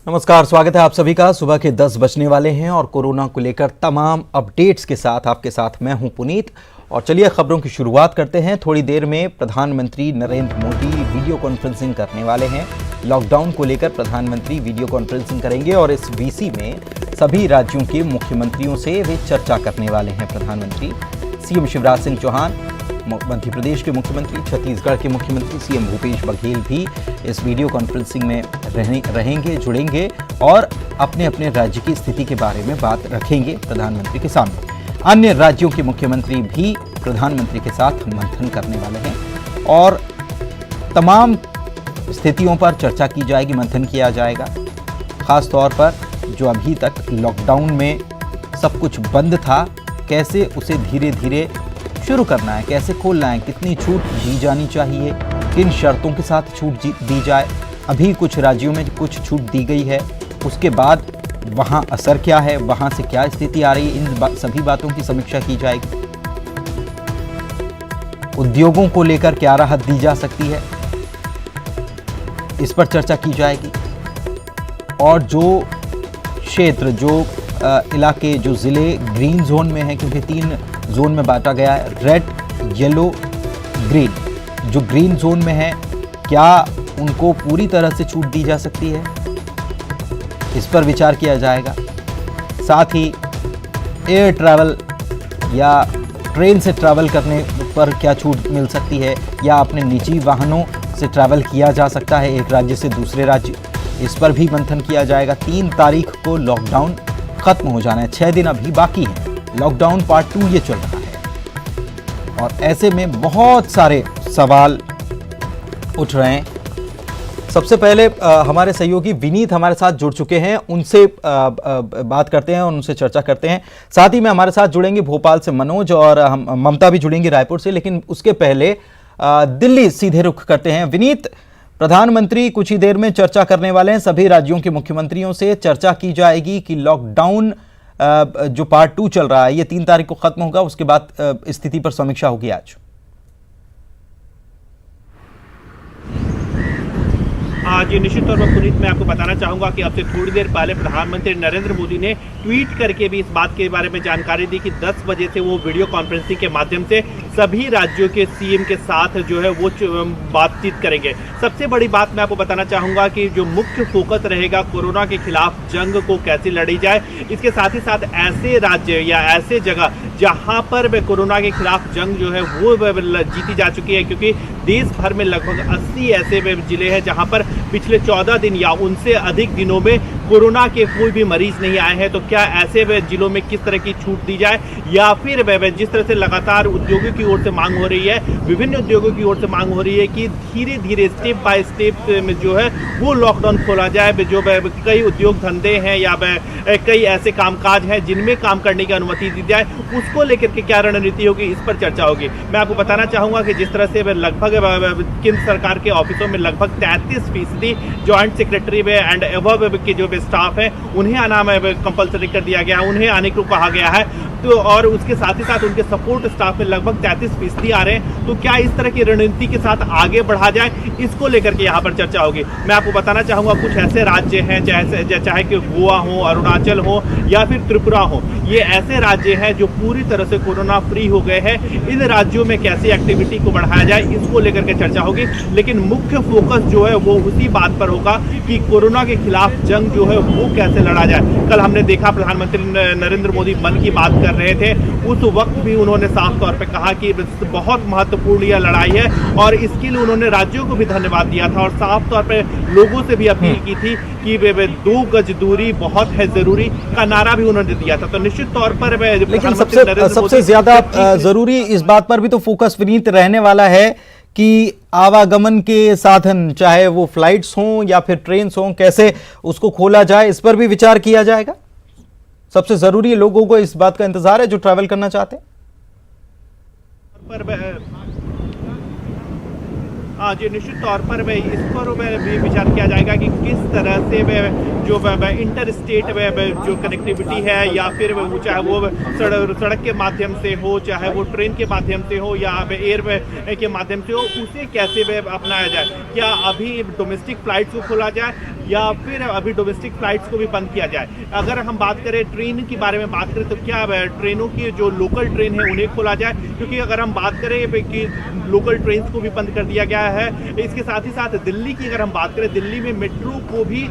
नमस्कार, स्वागत है आप सभी का। सुबह के 10 बजने वाले हैं और कोरोना को लेकर तमाम अपडेट्स के साथ आपके साथ मैं हूं पुनीत। और चलिए खबरों की शुरुआत करते हैं। थोड़ी देर में प्रधानमंत्री नरेंद्र मोदी वीडियो कॉन्फ्रेंसिंग करने वाले हैं। लॉकडाउन को लेकर प्रधानमंत्री वीडियो कॉन्फ्रेंसिंग करेंगे और इस वीसी में सभी राज्यों के मुख्यमंत्रियों से वे चर्चा करने वाले हैं। प्रधानमंत्री सीएम शिवराज सिंह चौहान, मध्य प्रदेश के मुख्यमंत्री, छत्तीसगढ़ के मुख्यमंत्री सीएम भूपेश बघेल भी इस वीडियो कॉन्फ्रेंसिंग में रहेंगे, जुड़ेंगे और अपने अपने राज्य की स्थिति के बारे में बात रखेंगे प्रधानमंत्री के सामने। अन्य राज्यों के मुख्यमंत्री भी प्रधानमंत्री के साथ मंथन करने वाले हैं और तमाम स्थितियों पर चर्चा की जाएगी, मंथन किया जाएगा। खास तौर पर जो अभी तक लॉकडाउन में सब कुछ बंद था, कैसे उसे धीरे धीरे शुरू करना है, कैसे खोलना है, कितनी छूट दी जानी चाहिए, किन शर्तों के साथ छूट दी जाए। अभी कुछ राज्यों में कुछ छूट दी गई है, उसके बाद वहाँ असर क्या है, वहाँ से क्या स्थिति आ रही है, इन सभी बातों की समीक्षा की जाएगी। उद्योगों को लेकर क्या राहत दी जा सकती है, इस पर चर्चा की जाएगी। और जो क्षेत्र, जो इलाके, जो ज़िले ग्रीन जोन में हैं, क्योंकि 3 जोन में बांटा गया है, रेड, येलो, ग्रीन। जो ग्रीन जोन में है, क्या उनको पूरी तरह से छूट दी जा सकती है, इस पर विचार किया जाएगा। साथ ही एयर ट्रैवल या ट्रेन से ट्रैवल करने पर क्या छूट मिल सकती है, या अपने निजी वाहनों से ट्रैवल किया जा सकता है एक राज्य से दूसरे राज्य, इस पर भी मंथन किया जाएगा। 3 तारीख को लॉकडाउन खत्म हो जाना है, 6 दिन अभी बाकी हैं। लॉकडाउन पार्ट 2 ये चल रहा है और ऐसे में बहुत सारे सवाल उठ रहे हैं। सबसे पहले हमारे सहयोगी विनीत हमारे साथ जुड़ चुके हैं, उनसे बात करते हैं और उनसे चर्चा करते हैं। साथ ही में हमारे साथ जुड़ेंगे भोपाल से मनोज और हम ममता भी जुड़ेंगी रायपुर से। लेकिन उसके पहले दिल्ली सीधे रुख करते हैं। विनीत, प्रधानमंत्री कुछ ही देर में चर्चा करने वाले हैं, सभी राज्यों के मुख्यमंत्रियों से चर्चा की जाएगी कि लॉकडाउन जो पार्ट 2 चल रहा है ये 3 तारीख को खत्म होगा, उसके बाद स्थिति पर समीक्षा होगी आज। जी निश्चित तौर पर पुनीत, मैं आपको बताना चाहूंगा कि अब से थोड़ी देर पहले प्रधानमंत्री नरेंद्र मोदी ने ट्वीट करके भी इस बात के बारे में जानकारी दी कि 10 बजे से वो वीडियो कॉन्फ्रेंसिंग के माध्यम से सभी राज्यों के सीएम के साथ जो है वो बातचीत करेंगे। सबसे बड़ी बात मैं आपको बताना चाहूंगा कि जो मुख्य फोकस रहेगा कोरोना के खिलाफ जंग को कैसे लड़ी जाए। इसके साथ ही साथ ऐसे राज्य या ऐसे जगह जहां पर कोरोना के खिलाफ जंग जो है वो जीती जा चुकी है, क्योंकि देश भर में लगभग 80 ऐसे जिले हैं जहां पर पिछले 14 दिन या उनसे अधिक दिनों में कोरोना के कोई भी मरीज नहीं आए हैं। तो क्या ऐसे जिलों में किस तरह की छूट दी जाए, या फिर जिस तरह से लगातार उद्योगों की ओर से मांग हो रही है, विभिन्न उद्योगों की ओर से मांग हो रही है कि धीरे धीरे स्टेप बाय स्टेप में जो है वो लॉकडाउन खोला जाए। जो कई उद्योग धंधे हैं या कई ऐसे कामकाज हैं जिनमें काम करने की अनुमति दी जाए, उसको लेकर के क्या रणनीति होगी, इस पर चर्चा होगी। मैं आपको बताना चाहूंगा कि जिस तरह से लगभग केंद्र सरकार के ऑफिसों में लगभग 33% ज्वाइंट सेक्रेटरी में एंड अबव के जो स्टाफ है उन्हें आना कंपलसरी कर दिया गया है, उन्हें आने को कहा गया है। तो और उसके साथ ही साथ उनके सपोर्ट स्टाफ में लगभग 33% आ रहे हैं। तो क्या इस तरह की रणनीति के साथ आगे बढ़ा जाए, इसको लेकर के यहाँ पर चर्चा होगी। मैं आपको बताना चाहूंगा कुछ ऐसे राज्य हैं चाहे कि गोवा हो, अरुणाचल हो या फिर त्रिपुरा हो, ये ऐसे राज्य हैं जो पूरी तरह से कोरोना फ्री हो गए हैं। इन राज्यों में कैसी एक्टिविटी को बढ़ाया जाए, इसको लेकर के चर्चा होगी। लेकिन मुख्य फोकस जो है वो उसी बात पर होगा कि कोरोना के खिलाफ जंग जो है वो कैसे लड़ा जाए। कल हमने देखा प्रधानमंत्री नरेंद्र मोदी मन की बात कर रहे थे, उस वक्त भी उन्होंने साफ तौर पे कहा कि बहुत महत्वपूर्ण यह लड़ाई है और इसके लिए उन्होंने राज्यों को भी धन्यवाद दिया था और साफ तौर पे लोगों से भी अपील की थी कि 2 गज दूरी बहुत है जरूरी का नारा भी उन्होंने दिया था। तो निश्चित तौर पर लेकिन सबसे ज्यादा जरूरी इस बात पर भी तो फोकस विनीत रहने वाला है कि आवागमन के साधन, चाहे वो फ्लाइट्स हों या फिर ट्रेन हों, कैसे उसको खोला जाए, इस पर भी विचार किया जाएगा। सबसे जरूरी लोगों को इस बात का इंतजार है जो ट्रैवल करना चाहते हैं। आज निश्चित तौर पर इस पर भी विचार किया जाएगा कि किस तरह से जो इंटर स्टेट जो कनेक्टिविटी है, या फिर चाहे वो सड़क के माध्यम से हो, चाहे वो ट्रेन के माध्यम से हो, या एयर के माध्यम से हो, उसे कैसे अपनाया जाए। क्या अभी डोमेस्टिक फ्लाइट्स को खोला जाए या फिर अभी डोमेस्टिक फ्लाइट्स को भी बंद किया जाए। अगर हम बात करें ट्रेन के बारे में बात करें तो क्या ट्रेनों की जो लोकल ट्रेन है उन्हें खोला जाए, क्योंकि अगर हम बात करें कि लोकल ट्रेन को भी बंद कर दिया गया है। इसके साथ ही साथ दिल्ली की अगर हम बात करें, दिल्ली में मेट्रो को भी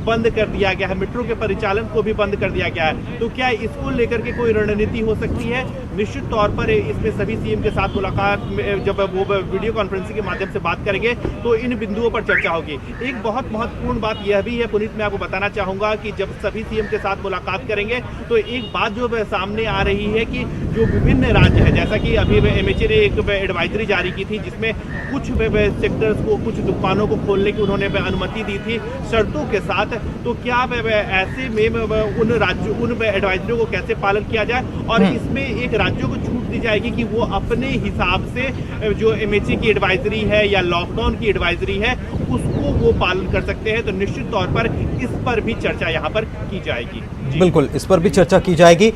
बंद कर दिया गया है, मेट्रो के परिचालन को भी बंद कर दिया गया है। तो क्या इसको लेकर के कोई रणनीति हो सकती है? निश्चित तौर पर इसमें सभी सीएम के साथ मुलाकात में जब वो वीडियो कॉन्फ्रेंसिंग के माध्यम से बात करेंगे तो इन बिंदुओं पर चर्चा होगी। एक बहुत महत्वपूर्ण बात यह भी है पुनीत, मैं आपको बताना चाहूंगा कि जब सभी सीएम के साथ मुलाकात करेंगे तो एक बात जो सामने आ रही है कि जो विभिन्न राज्य है, जैसा कि अभी एमएचए ने एक एडवाइजरी जारी की थी जिसमें कुछ सेक्टर्स को, कुछ दुकानों को खोलने की उन्होंने अनुमति दी थी शर्तों के साथ। तो क्या ऐसे में उन एडवाइजरियों को कैसे पालन किया जाए, और इसमें एक राज्यों को छूट दी जाएगी कि वो अपने हिसाब से जो एमएचए की एडवाइजरी है या लॉकडाउन की एडवाइजरी है उसको वो पालन कर सकते हैं। तो निश्चित तौर पर इस पर भी चर्चा यहाँ पर की जाएगी। बिल्कुल, इस पर भी चर्चा की जाएगी।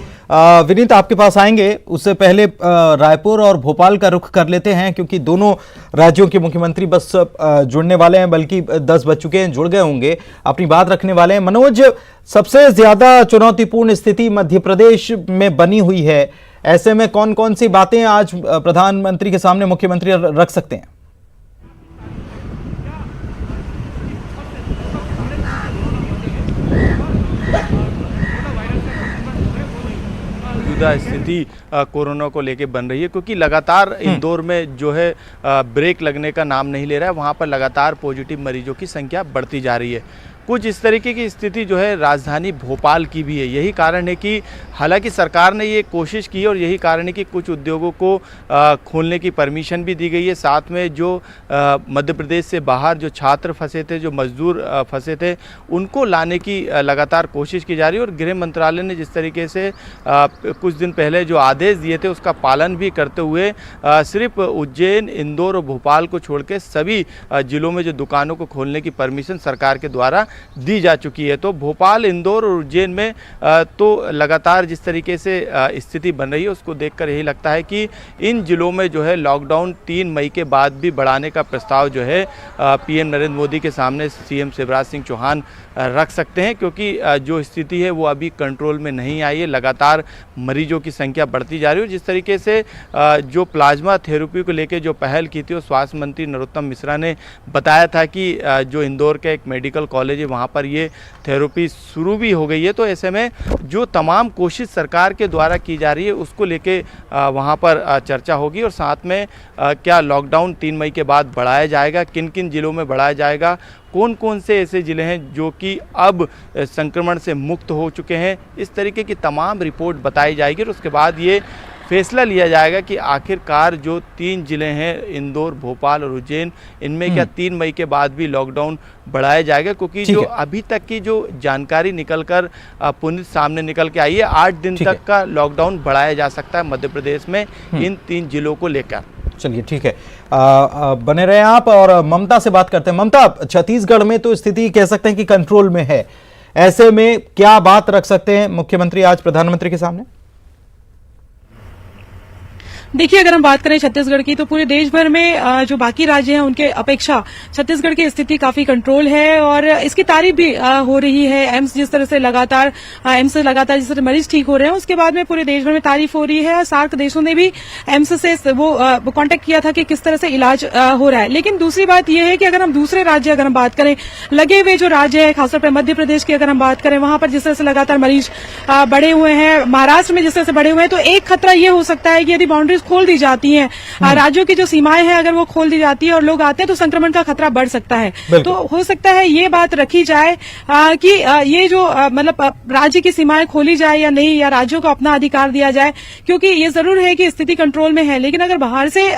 विनीत, आपके पास आएंगे, उससे पहले रायपुर और भोपाल का रुख कर लेते हैं, क्योंकि दोनों राज्यों के मुख्यमंत्री बस जुड़ने वाले हैं, बल्कि 10 बज चुके हैं, जुड़ गए होंगे, अपनी बात रखने वाले हैं। मनोज, सबसे ज्यादा चुनौतीपूर्ण स्थिति मध्य प्रदेश में बनी हुई है, ऐसे में कौन कौन सी बातें आज प्रधानमंत्री के सामने मुख्यमंत्री रख सकते हैं? स्थिति कोरोना को लेके बन रही है, क्योंकि लगातार इंदौर में जो है ब्रेक लगने का नाम नहीं ले रहा है। वहाँ पर लगातार पॉजिटिव मरीजों की संख्या बढ़ती जा रही है। कुछ इस तरीके की स्थिति जो है राजधानी भोपाल की भी है। यही कारण है कि हालांकि सरकार ने ये कोशिश की, और यही कारण है कि कुछ उद्योगों को खोलने की परमिशन भी दी गई है। साथ में जो मध्य प्रदेश से बाहर जो छात्र फंसे थे, जो मजदूर फंसे थे, उनको लाने की लगातार कोशिश की जा रही है। और गृह मंत्रालय ने जिस तरीके से कुछ दिन पहले जो आदेश दिए थे उसका पालन भी करते हुए सिर्फ उज्जैन, इंदौर और भोपाल को छोड़ के सभी जिलों में जो दुकानों को खोलने की परमिशन सरकार के द्वारा दी जा चुकी है। तो भोपाल, इंदौर और उज्जैन में तो लगातार जिस तरीके से स्थिति बन रही है उसको देखकर यही लगता है कि इन जिलों में जो है लॉकडाउन 3 मई के बाद भी बढ़ाने का प्रस्ताव जो है पीएम नरेंद्र मोदी के सामने सीएम शिवराज सिंह चौहान रख सकते हैं, क्योंकि जो स्थिति है वो अभी कंट्रोल में नहीं आई है। लगातार मरीजों की संख्या बढ़ती जा रही है। जिस तरीके से जो प्लाज्मा थेरेपी को लेकर जो पहल की थी वो स्वास्थ्य मंत्री नरोत्तम मिश्रा ने बताया था कि जो इंदौर का एक मेडिकल कॉलेज है वहाँ पर ये थेरेपी शुरू भी हो गई है। तो ऐसे में जो तमाम कोशिश सरकार के द्वारा की जा रही है उसको लेके वहाँ पर चर्चा होगी, और साथ में क्या लॉकडाउन 3 मई के बाद बढ़ाया जाएगा, किन किन जिलों में बढ़ाया जाएगा, कौन कौन से ऐसे ज़िले हैं जो कि अब संक्रमण से मुक्त हो चुके हैं, इस तरीके की तमाम रिपोर्ट बताई जाएगी। और उसके बाद ये फैसला लिया जाएगा कि आखिरकार जो 3 जिले हैं इंदौर, भोपाल और उज्जैन, इनमें क्या 3 मई के बाद भी लॉकडाउन बढ़ाया जाएगा, क्योंकि जो अभी तक की जो जानकारी निकलकर पुनित सामने निकल के आई है 8 दिन तक का लॉकडाउन बढ़ाया जा सकता है मध्य प्रदेश में इन 3 जिलों को लेकर। चलिए ठीक है, बने रहे आप। और ममता से बात करते हैं। ममता, छत्तीसगढ़ में तो स्थिति कह सकते हैं कि कंट्रोल में है, ऐसे में क्या बात रख सकते हैं मुख्यमंत्री आज प्रधानमंत्री के सामने? देखिए, अगर हम बात करें छत्तीसगढ़ की तो पूरे देश भर में जो बाकी राज्य हैं उनके अपेक्षा छत्तीसगढ़ की स्थिति काफी कंट्रोल है, और इसकी तारीफ भी हो रही है। एम्स जिस तरह से लगातार जिस तरह मरीज ठीक हो रहे हैं, उसके बाद में पूरे देश भर में तारीफ हो रही है। सार्क देशों ने भी एम्स से वो कांटेक्ट किया था कि किस तरह से इलाज हो रहा है। लेकिन दूसरी बात यह है कि अगर हम दूसरे राज्य अगर हम बात करें, लगे हुए जो राज्य है, खासतौर पर मध्य प्रदेश की अगर हम बात करें, वहां पर जिस तरह से लगातार मरीज बढ़े हुए हैं, महाराष्ट्र में जिस तरह से बढ़े हुए हैं, तो एक खतरा यह हो सकता है कि यदि बाउंड्रीज खोल दी जाती हैं, राज्यों की जो सीमाएं हैं अगर वो खोल दी जाती है और लोग आते हैं, तो संक्रमण का खतरा बढ़ सकता है। तो हो सकता है ये बात रखी जाए कि ये जो मतलब राज्य की सीमाएं खोली जाए या नहीं, या राज्यों को अपना अधिकार दिया जाए, क्योंकि ये जरूर है कि स्थिति कंट्रोल में है, लेकिन अगर बाहर से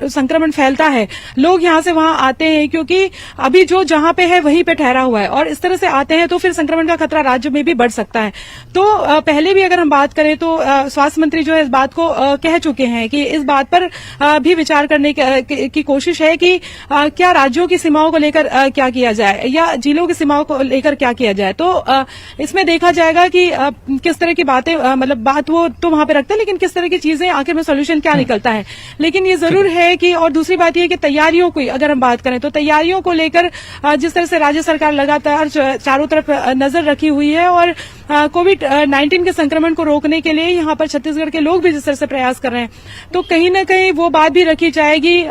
संक्रमण फैलता है, लोग यहां से वहां आते हैं, क्योंकि अभी जो जहां पे है वहीं पे ठहरा हुआ है, और इस तरह से आते हैं तो फिर संक्रमण का खतरा राज्य में भी बढ़ सकता है। तो पहले भी अगर हम बात करें तो स्वास्थ्य मंत्री जो है इस बात को कह चुके हैं कि इस बात पर भी विचार करने की कोशिश है कि क्या राज्यों की सीमाओं को लेकर क्या किया जाए या जिलों की सीमाओं को लेकर क्या किया जाए। तो इसमें देखा जाएगा कि किस तरह की बातें मतलब बात वो तो वहां पे रखते हैं, लेकिन किस तरह की चीजें आखिर में सोल्यूशन क्या निकलता है। लेकिन ये जरूर है कि, और दूसरी बात ये कि तैयारियों की अगर हम बात करें तो तैयारियों को लेकर जिस तरह से राज्य सरकार लगातार चारों तरफ नजर रखी हुई है और कोविड-19 के संक्रमण को रोकने के लिए यहाँ पर छत्तीसगढ़ के लोग भी जिस तरह से प्रयास कर रहे हैं, तो कहीं न कहीं वो बात भी रखी जाएगी।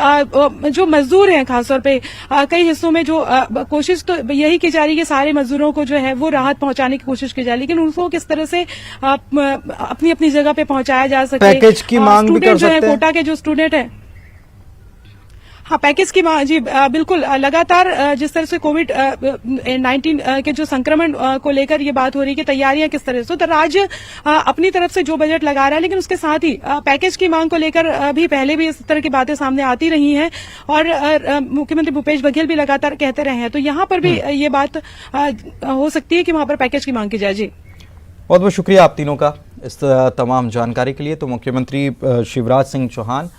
जो मजदूर हैं खासतौर पे कई हिस्सों में जो कोशिश तो यही की जा रही है कि सारे मजदूरों को जो है वो राहत पहुंचाने की कोशिश की जाए, लेकिन उनको किस तरह से अपनी अपनी जगह पे पहुंचाया जा सके। पैकेज की मांग भी कर सकते हैं। कोटा के जो स्टूडेंट है, हाँ, पैकेज की मांग जी बिल्कुल। लगातार जिस तरह से कोविड-19 के जो संक्रमण को लेकर ये बात हो रही है कि तैयारियां किस तरह से, तो राज्य अपनी तरफ से जो बजट लगा रहा है, लेकिन उसके साथ ही पैकेज की मांग को लेकर भी पहले भी इस तरह की बातें सामने आती रही हैं और मुख्यमंत्री भूपेश बघेल भी लगातार कहते रहे हैं। तो यहाँ पर भी ये बात हो सकती है कि वहां पर पैकेज की मांग की जाए। जी, बहुत बहुत शुक्रिया आप तीनों का इस तमाम जानकारी के लिए। तो मुख्यमंत्री शिवराज सिंह चौहान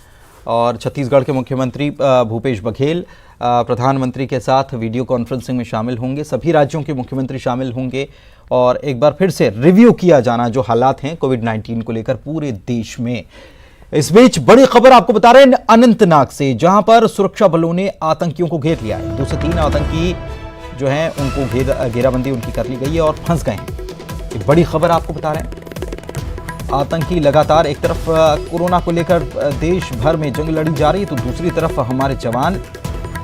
और छत्तीसगढ़ के मुख्यमंत्री भूपेश बघेल प्रधानमंत्री के साथ वीडियो कॉन्फ्रेंसिंग में शामिल होंगे। सभी राज्यों के मुख्यमंत्री शामिल होंगे और एक बार फिर से रिव्यू किया जाना जो हालात हैं कोविड-19 को लेकर पूरे देश में। इस बीच बड़ी खबर आपको बता रहे हैं अनंतनाग से, जहां पर सुरक्षा बलों ने आतंकियों को घेर लिया है। 2 से 3 आतंकी जो हैं उनको घेराबंदी उनकी कर ली गई है और फंस गए हैं। एक बड़ी खबर आपको बता रहे हैं। आतंकी लगातार एक तरफ कोरोना को लेकर देश भर में जंग लड़ी जा रही है, तो दूसरी तरफ हमारे जवान,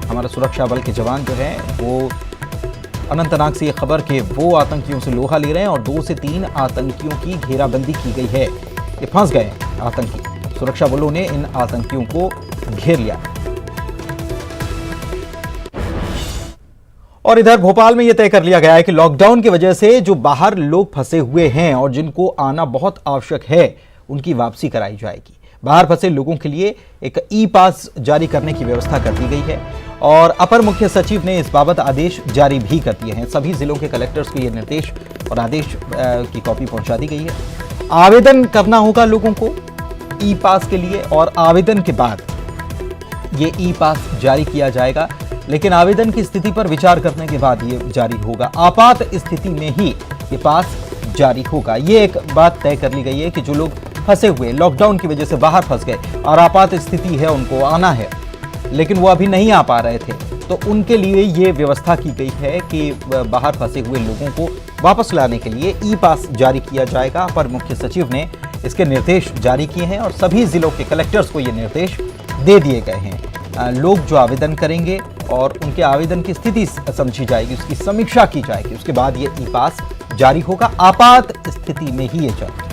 हमारे सुरक्षा बल के जवान जो हैं वो अनंतनाग से ये खबर कि वो आतंकियों से लोहा ले रहे हैं और 2 से 3 आतंकियों की घेराबंदी की गई है। ये फंस गए आतंकी, सुरक्षा बलों ने इन आतंकियों को घेर लिया। और इधर भोपाल में यह तय कर लिया गया है कि लॉकडाउन की वजह से जो बाहर लोग फंसे हुए हैं और जिनको आना बहुत आवश्यक है उनकी वापसी कराई जाएगी। बाहर फंसे लोगों के लिए एक ई पास जारी करने की व्यवस्था कर दी गई है और अपर मुख्य सचिव ने इस बाबत आदेश जारी भी कर दिए हैं। सभी जिलों के कलेक्टर्स को यह निर्देश और आदेश की कॉपी पहुंचा दी गई है। आवेदन करना होगा लोगों को ई पास के लिए और आवेदन के बाद ये ई पास जारी किया जाएगा, लेकिन आवेदन की स्थिति पर विचार करने के बाद ये जारी होगा। आपात स्थिति में ही ये पास जारी होगा। ये एक बात तय कर ली गई है कि जो लोग फंसे हुए लॉकडाउन की वजह से बाहर फंस गए और आपात स्थिति है, उनको आना है लेकिन वो अभी नहीं आ पा रहे थे, तो उनके लिए ये व्यवस्था की गई है कि बाहर फंसे हुए लोगों को वापस लाने के लिए ई पास जारी किया जाएगा। अपर मुख्य सचिव ने इसके निर्देश जारी किए हैं और सभी जिलों के कलेक्टर्स को ये निर्देश दे दिए गए हैं। लोग जो आवेदन करेंगे और उनके आवेदन की स्थिति समझी जाएगी, उसकी समीक्षा की जाएगी, उसके बाद ये ई पास जारी होगा। आपात स्थिति में ही ये जारी।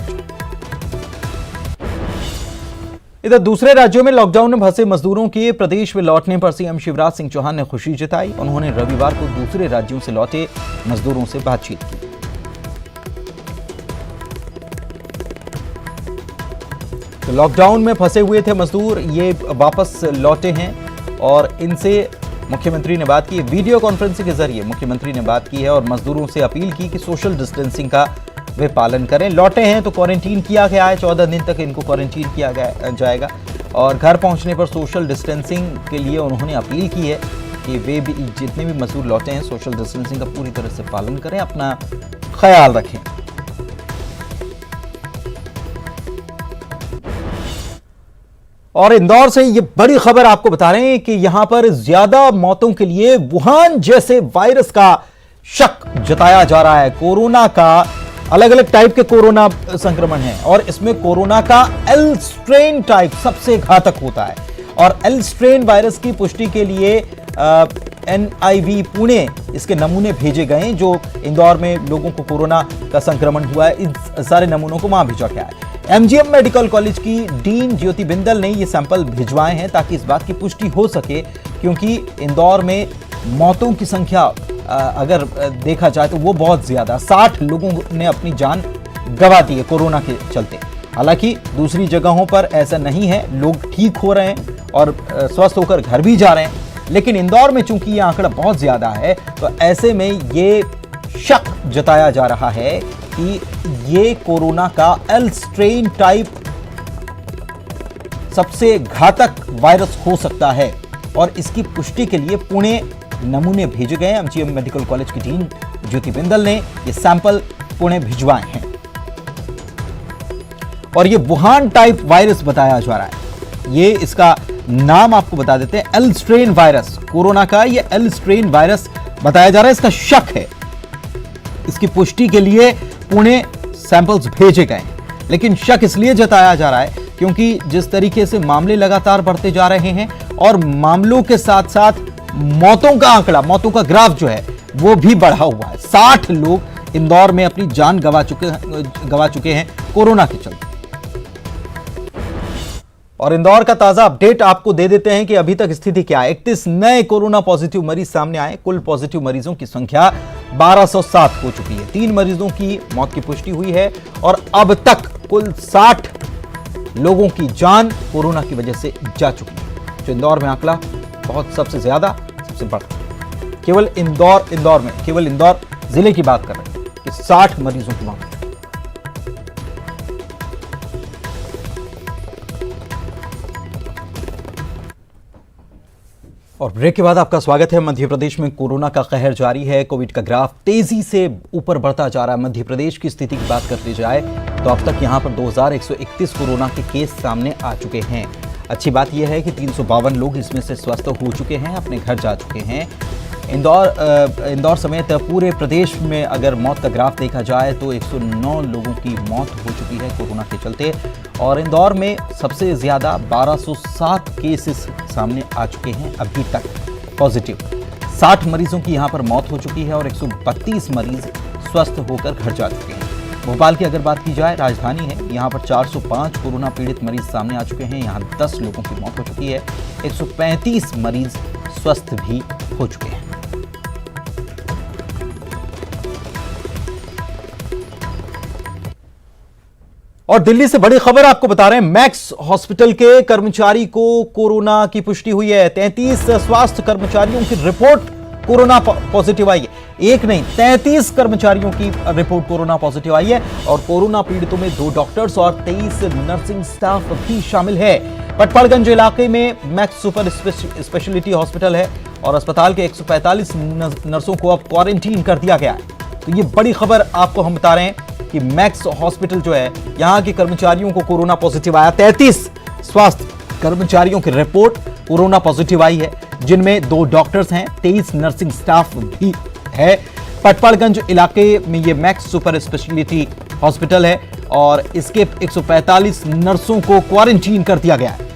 इधर दूसरे राज्यों में लॉकडाउन में फंसे मजदूरों के प्रदेश में लौटने पर सीएम शिवराज सिंह चौहान ने खुशी जताई। उन्होंने रविवार को दूसरे राज्यों से लौटे मजदूरों से बातचीत की। तो लॉकडाउन में फंसे हुए थे मजदूर, ये वापस लौटे हैं और इनसे मुख्यमंत्री ने बात की। वीडियो कॉन्फ्रेंसिंग के जरिए मुख्यमंत्री ने बात की है और मजदूरों से अपील की कि सोशल डिस्टेंसिंग का वे पालन करें। लौटे हैं तो क्वारंटीन किया गया है, 14 दिन तक इनको क्वारंटीन किया जाएगा और घर पहुंचने पर सोशल डिस्टेंसिंग के लिए उन्होंने अपील की है कि वे भी, जितने भी मजदूर लौटे हैं, सोशल डिस्टेंसिंग का पूरी तरह से पालन करें, अपना ख्याल रखें। और इंदौर से ये बड़ी खबर आपको बता रहे हैं कि यहां पर ज्यादा मौतों के लिए वुहान जैसे वायरस का शक जताया जा रहा है। कोरोना का अलग अलग टाइप के कोरोना संक्रमण है और इसमें कोरोना का एल स्ट्रेन टाइप सबसे घातक होता है और एल स्ट्रेन वायरस की पुष्टि के लिए NIV पुणे इसके नमूने भेजे गए जो इंदौर में लोगों को कोरोना का संक्रमण हुआ है। इन सारे नमूनों को वहां भेजा गया है। MGM मेडिकल कॉलेज की डीन ज्योति बिंदल ने ये सैंपल भिजवाए हैं ताकि इस बात की पुष्टि हो सके, क्योंकि इंदौर में मौतों की संख्या अगर देखा जाए तो वो बहुत ज्यादा, 60 लोगों ने अपनी जान गंवा दी है कोरोना के चलते। हालांकि दूसरी जगहों पर ऐसा नहीं है, लोग ठीक हो रहे हैं और स्वस्थ होकर घर भी जा रहे हैं, लेकिन इंदौर में चूंकि ये आंकड़ा बहुत ज्यादा है तो ऐसे में ये शक जताया जा रहा है कि ये कोरोना का एल स्ट्रेन टाइप सबसे घातक वायरस हो सकता है और इसकी पुष्टि के लिए पुणे नमूने भेजे गए। एमजीएम मेडिकल कॉलेज की डीन ज्योति बिंदल ने ये सैंपल पुणे भिजवाए हैं और ये वुहान टाइप वायरस बताया जा रहा है। ये इसका नाम आपको बता देते हैं, एल स्ट्रेन वायरस। कोरोना का ये एल स्ट्रेन वायरस बताया जा रहा है। इसका शक है, इसकी पुष्टि के लिए पुणे सैंपल्स भेजे गए हैं, लेकिन शक इसलिए जताया जा रहा है क्योंकि जिस तरीके से मामले लगातार बढ़ते जा रहे हैं और मामलों के साथ साथ मौतों का आंकड़ा, मौतों का ग्राफ जो है वो भी बढ़ा हुआ है। 60 लोग इंदौर में अपनी जान गंवा चुके हैं कोरोना के चलते। और इंदौर का ताजा अपडेट आपको दे देते हैं कि अभी तक स्थिति क्या है। 31 नए कोरोना पॉजिटिव मरीज सामने आए। कुल पॉजिटिव मरीजों की संख्या 1207 हो चुकी है। 3 मरीजों की मौत की पुष्टि हुई है और अब तक कुल 60 लोगों की जान कोरोना की वजह से जा चुकी है। जो इंदौर में आंकड़ा बहुत सबसे ज्यादा, सबसे बड़ा, केवल इंदौर में केवल इंदौर जिले की बात कर रहे हैं कि 60 मरीजों की मौत। और ब्रेक के बाद आपका स्वागत है। मध्य प्रदेश में कोरोना का कहर जारी है। कोविड का ग्राफ तेजी से ऊपर बढ़ता जा रहा है। मध्य प्रदेश की स्थिति की बात करते जाए तो अब तक यहां पर 2131 कोरोना के केस सामने आ चुके हैं। अच्छी बात यह है कि 352 लोग इसमें से स्वस्थ हो चुके हैं, अपने घर जा चुके हैं। इंदौर समेत पूरे प्रदेश में अगर मौत का ग्राफ देखा जाए तो 109 लोगों की मौत हो चुकी है कोरोना के चलते। और इंदौर में सबसे ज्यादा 1207 केसेस सामने आ चुके हैं अभी तक पॉजिटिव। 60 मरीजों की यहां पर मौत हो चुकी है और 132 मरीज स्वस्थ होकर घर जा चुके हैं। भोपाल की अगर बात की जाए, राजधानी है, यहां पर 405 कोरोना पीड़ित मरीज सामने आ चुके हैं। यहां 10 लोगों की मौत हो चुकी है। 135 मरीज स्वस्थ भी हो चुके हैं। और दिल्ली से बड़ी खबर आपको बता रहे हैं, मैक्स हॉस्पिटल के कर्मचारी को कोरोना की पुष्टि हुई है। 33 स्वास्थ्य कर्मचारियों की रिपोर्ट कोरोना पॉजिटिव आई है। एक नहीं, 33 कर्मचारियों की रिपोर्ट कोरोना पॉजिटिव आई है। और कोरोना पीड़ितों में 2 डॉक्टर्स और 23 नर्सिंग स्टाफ भी शामिल है। पटपड़गंज इलाके में मैक्स सुपर स्पेशलिटी हॉस्पिटल है और अस्पताल के 145 नर्सों को अब क्वारंटीन कर दिया गया है। तो ये बड़ी खबर आपको हम बता रहे हैं कि मैक्स हॉस्पिटल जो है, यहां के कर्मचारियों को कोरोना पॉजिटिव आया। 33 स्वास्थ्य कर्मचारियों की रिपोर्ट कोरोना पॉजिटिव आई है, जिनमें 2 डॉक्टर्स हैं, 23 नर्सिंग स्टाफ भी है। पटपड़गंज इलाके में ये मैक्स सुपर स्पेशलिटी हॉस्पिटल है और इसके 145 नर्सों को क्वारंटीन कर दिया गया है।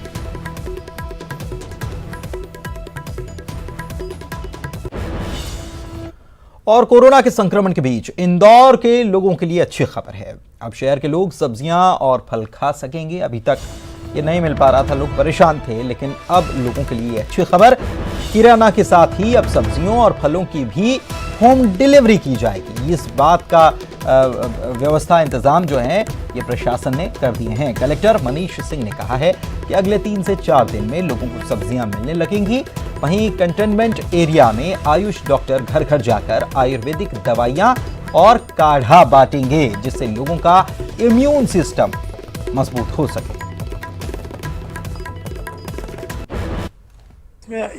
और कोरोना के संक्रमण के बीच इंदौर के लोगों के लिए अच्छी खबर है। अब शहर के लोग सब्जियां और फल खा सकेंगे। अभी तक ये नहीं मिल पा रहा था, लोग परेशान थे, लेकिन अब लोगों के लिए अच्छी खबर। किराना के साथ ही अब सब्जियों और फलों की भी होम डिलीवरी की जाएगी। इस बात का व्यवस्था, इंतजाम जो है ये प्रशासन ने कर दिए हैं। कलेक्टर मनीष सिंह ने कहा है कि अगले 3 से 4 दिन में लोगों को सब्जियां मिलने लगेंगी। वहीं कंटेनमेंट एरिया में आयुष डॉक्टर घर घर जाकर आयुर्वेदिक दवाइयां और काढ़ा बांटेंगे, जिससे लोगों का इम्यून सिस्टम मजबूत हो सके।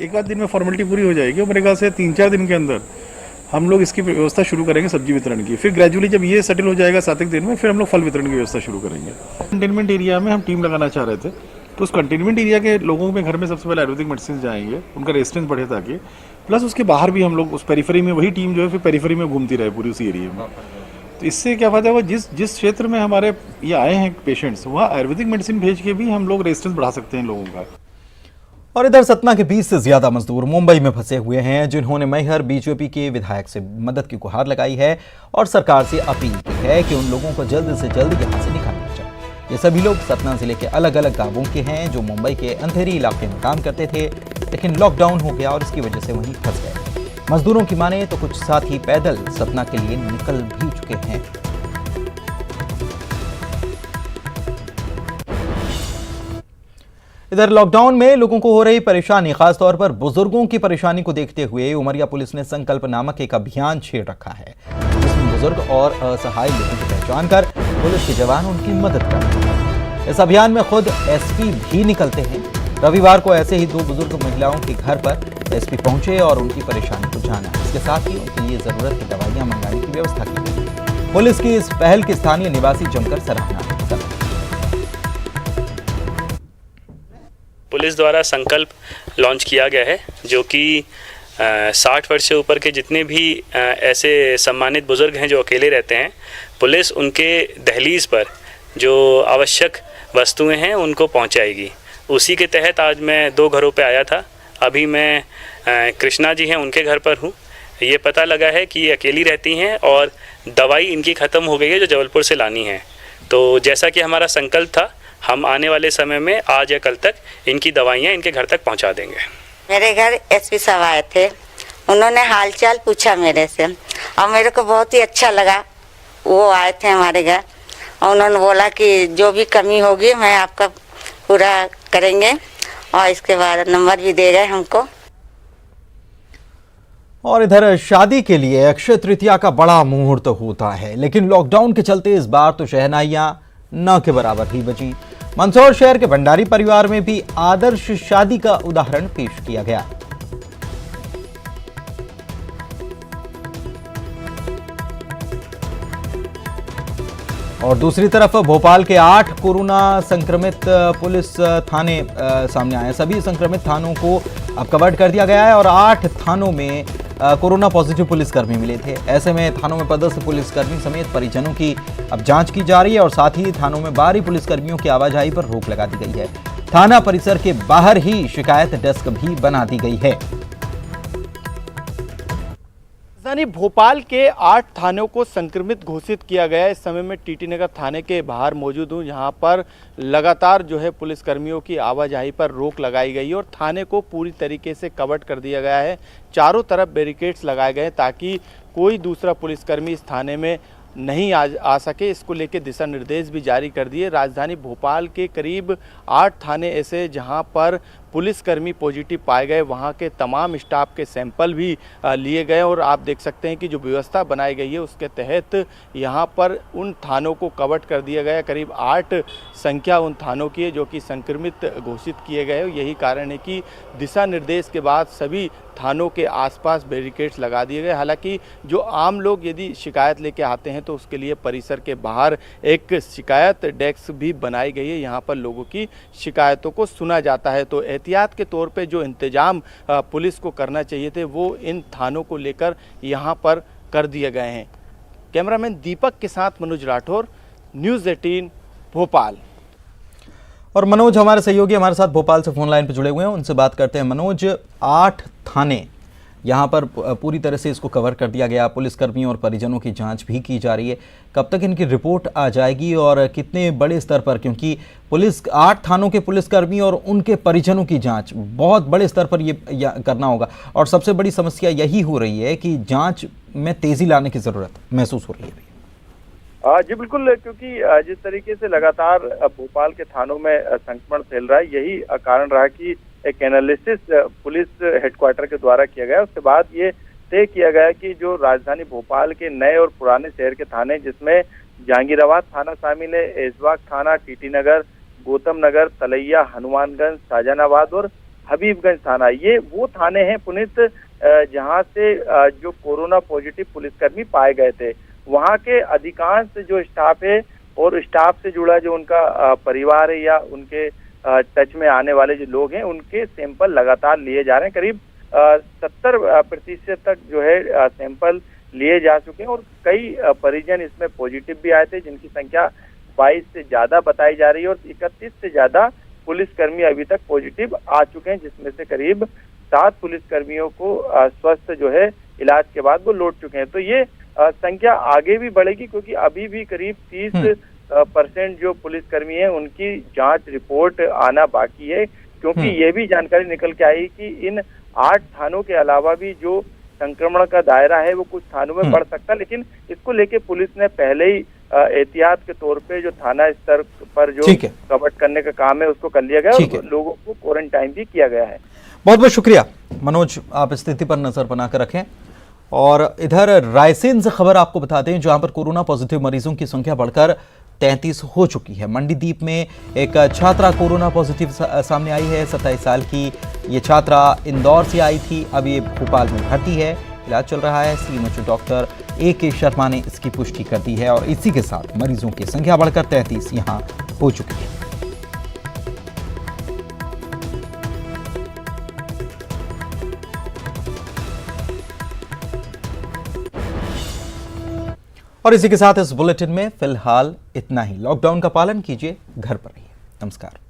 एक आध दिन में फॉर्मेलिटी पूरी हो जाएगी। मेरे ख्याल से 3-4 दिन के अंदर हम लोग इसकी व्यवस्था शुरू करेंगे सब्जी वितरण की। फिर ग्रेजुअली जब ये सेटल हो जाएगा 7 दिन में, फिर हम लोग फल वितरण की व्यवस्था शुरू करेंगे। कंटेनमेंट एरिया में हम टीम लगाना चाह रहे थे, तो उस कंटेनमेंट एरिया के लोगों में घर में सबसे पहले आयुर्वेदिक मेडिसिन जाएंगे, उनका रेजिस्टेंस बढ़े ताकि, प्लस उसके बाहर भी हम लोग उस पेरिफेरी में वही टीम जो है फिर पेरिफेरी में घूमती रहे पूरी उसी एरिया में। तो इससे क्या फायदा हुआ, जिस क्षेत्र में हमारे ये आए हैं पेशेंट्स, वहाँ आयुर्वेदिक मेडिसिन भेज के भी हम लोग रेजिस्टेंस बढ़ा सकते हैं लोगों का। और इधर सतना के 20 से ज्यादा मजदूर मुंबई में फंसे हुए हैं, जिन्होंने मैहर बीजेपी के विधायक से मदद की गुहार लगाई है और सरकार से अपील की है कि उन लोगों को जल्द से जल्द यहां से निकाला जाए। ये सभी लोग सतना जिले के अलग अलग गांवों के हैं, जो मुंबई के अंधेरी इलाके में काम करते थे, लेकिन लॉकडाउन हो गया और इसकी वजह से वहीं फंस गए। मजदूरों की माने तो कुछ साथी पैदल सतना के लिए निकल भी चुके हैं। इधर लॉकडाउन में लोगों को हो रही परेशानी, खासतौर पर बुजुर्गों की परेशानी को देखते हुए उमरिया पुलिस ने संकल्प नामक एक अभियान छेड़ रखा है, जिसमें बुजुर्ग और असहाय लोगों की पहचान कर पुलिस के जवान उनकी मदद कर रहे हैं। इस अभियान में खुद एसपी भी निकलते हैं। रविवार को ऐसे ही 2 बुजुर्ग महिलाओं के घर पर एसपी पहुंचे और उनकी परेशानी को जाना। इसके साथ ही उनके लिए जरूरत की दवाइयां मंगाने की व्यवस्था की गई। पुलिस की इस पहल की स्थानीय निवासी जमकर सराहना कर रहे हैं। पुलिस द्वारा संकल्प लॉन्च किया गया है, जो कि 60 वर्ष से ऊपर के जितने भी ऐसे सम्मानित बुजुर्ग हैं जो अकेले रहते हैं, पुलिस उनके दहलीज पर जो आवश्यक वस्तुएं हैं उनको पहुंचाएगी। उसी के तहत आज मैं 2 घरों पे आया था। अभी मैं कृष्णा जी हैं उनके घर पर हूं। ये पता लगा है कि ये अकेली रहती हैं और दवाई इनकी ख़त्म हो गई है जो जबलपुर से लानी है। तो जैसा कि हमारा संकल्प था, हम आने वाले समय में आज या कल तक इनकी दवाइयाँ इनके घर तक पहुँचा देंगे। मेरे घर एसपी साहब आए थे, उन्होंने हालचाल पूछा मेरे से और मेरे को बहुत ही अच्छा लगा। वो आए थे हमारे घर और उन्होंने बोला कि जो भी कमी होगी मैं आपका पूरा करेंगे, और इसके बाद नंबर भी दे गए हमको। और इधर शादी के लिए अक्षय तृतीया का बड़ा मुहूर्त होता है, लेकिन लॉकडाउन के चलते इस बार तो शहनाइयां न के बराबर ही बची। मंदसौर शहर के भंडारी परिवार में भी आदर्श शादी का उदाहरण पेश किया गया। और दूसरी तरफ भोपाल के 8 कोरोना संक्रमित पुलिस थाने सामने आए। सभी संक्रमित थानों को अब कवर्ड कर दिया गया है और 8 थानों में कोरोना पॉजिटिव पुलिसकर्मी मिले थे। ऐसे में थानों में पदस्थ पुलिसकर्मी समेत परिजनों की अब जांच की जा रही है और साथ ही थानों में बाहरी पुलिसकर्मियों की आवाजाही पर रोक लगा दी गई है। थाना परिसर के बाहर ही शिकायत डेस्क भी बना दी गई है। राजधानी भोपाल के 8 थानों को संक्रमित घोषित किया गया है। इस समय में टीटी नगर थाने के बाहर मौजूद हूं, जहां पर लगातार जो है पुलिसकर्मियों की आवाजाही पर रोक लगाई गई है और थाने को पूरी तरीके से कवर्ड कर दिया गया है। चारों तरफ बैरिकेड्स लगाए गए ताकि कोई दूसरा पुलिसकर्मी इस थाने में नहीं आ सके। इसको लेकर दिशा निर्देश भी जारी कर दिए। राजधानी भोपाल के करीब 8 थाने ऐसे जहां पर पुलिसकर्मी पॉजिटिव पाए गए, वहां के तमाम स्टाफ के सैंपल भी लिए गए और आप देख सकते हैं कि जो व्यवस्था बनाई गई है उसके तहत यहां पर उन थानों को कवर्ड कर दिया गया। करीब 8 संख्या उन थानों की है जो कि संक्रमित घोषित किए गए। यही कारण है कि दिशा निर्देश के बाद सभी थानों के आसपास बैरिकेड्स लगा दिए गए। हालांकि जो आम लोग यदि शिकायत लेके आते हैं तो उसके लिए परिसर के बाहर एक शिकायत डेस्क भी बनाई गई है। यहाँ पर लोगों की शिकायतों को सुना जाता है। तो एहतियात के तौर पे जो इंतजाम पुलिस को करना चाहिए थे वो इन थानों को लेकर यहाँ पर कर दिए गए हैं। कैमरामैन दीपक के साथ मनोज राठौर, न्यूज़ 18 भोपाल। और मनोज हमारे सहयोगी हमारे साथ भोपाल से फोन लाइन पर जुड़े हुए हैं, उनसे बात करते हैं। मनोज, 8 थाने यहाँ पर पूरी तरह से इसको कवर कर दिया गया, पुलिसकर्मियों और परिजनों की जांच भी की जा रही है। कब तक इनकी रिपोर्ट आ जाएगी और कितने बड़े स्तर पर, क्योंकि पुलिस 8 थानों के पुलिसकर्मी और उनके परिजनों की जांच बहुत बड़े स्तर पर ये करना होगा और सबसे बड़ी समस्या यही हो रही है कि जांच में तेजी लाने की जरूरत महसूस हो रही है। जी बिल्कुल, क्योंकि जिस तरीके से लगातार भोपाल के थानों में संक्रमण फैल रहा है, यही कारण रहा कि एक एनालिसिस पुलिस हेडक्वार्टर के द्वारा किया गया। उसके बाद ये तय किया गया कि जो राजधानी भोपाल के नए और पुराने शहर के थाने, जिसमें जहांगीराबाद थाना शामिल है, ऐशबाग थाना, टीटी नगर, गौतम नगर, तलैया, हनुमानगंज, शाहजहानाबाद और हबीबगंज थाना, ये वो थाने हैं पुनीत जहां से जो कोरोना पॉजिटिव पुलिसकर्मी पाए गए थे। वहाँ के अधिकांश जो स्टाफ है और स्टाफ से जुड़ा जो उनका परिवार है या उनके टच में आने वाले जो लोग हैं, उनके सैंपल लगातार लिए जा रहे हैं। करीब 70% तक जो है सैंपल लिए जा चुके हैं और कई परिजन इसमें पॉजिटिव भी आए थे, जिनकी संख्या 22 से ज्यादा बताई जा रही है और 31 से ज्यादा पुलिसकर्मी अभी तक पॉजिटिव आ चुके हैं, जिसमें से करीब 7 पुलिसकर्मियों को स्वस्थ जो है इलाज के बाद वो लौट चुके हैं। तो ये संख्या आगे भी बढ़ेगी, क्योंकि अभी भी करीब 30% जो पुलिसकर्मी हैं उनकी जांच रिपोर्ट आना बाकी है, क्योंकि ये भी जानकारी निकल के आई कि इन 8 थानों के अलावा भी जो संक्रमण का दायरा है वो कुछ थानों में बढ़ सकता है। लेकिन इसको लेके पुलिस ने पहले ही एहतियात के तौर पे जो थाना स्तर पर जो कवर करने का काम है उसको कर लिया गया और लोगों को क्वारंटाइन भी किया गया है। बहुत बहुत शुक्रिया मनोज, आप स्थिति पर नजर बनाकर रखें। और इधर रायसेन से खबर आपको बता दें, जहां पर कोरोना पॉजिटिव मरीजों की संख्या बढ़कर 33 हो चुकी है। मंडीदीप में एक छात्रा कोरोना पॉजिटिव सामने आई है। 27 साल की ये छात्रा इंदौर से आई थी, अब ये भोपाल में भर्ती है, इलाज चल रहा है। सीएमएचओ डॉक्टर AK शर्मा ने इसकी पुष्टि कर दी है और इसी के साथ मरीजों की संख्या बढ़कर 33 यहां हो चुकी है। और इसी के साथ इस बुलेटिन में फिलहाल इतना ही। लॉकडाउन का पालन कीजिए, घर पर रहिए। नमस्कार।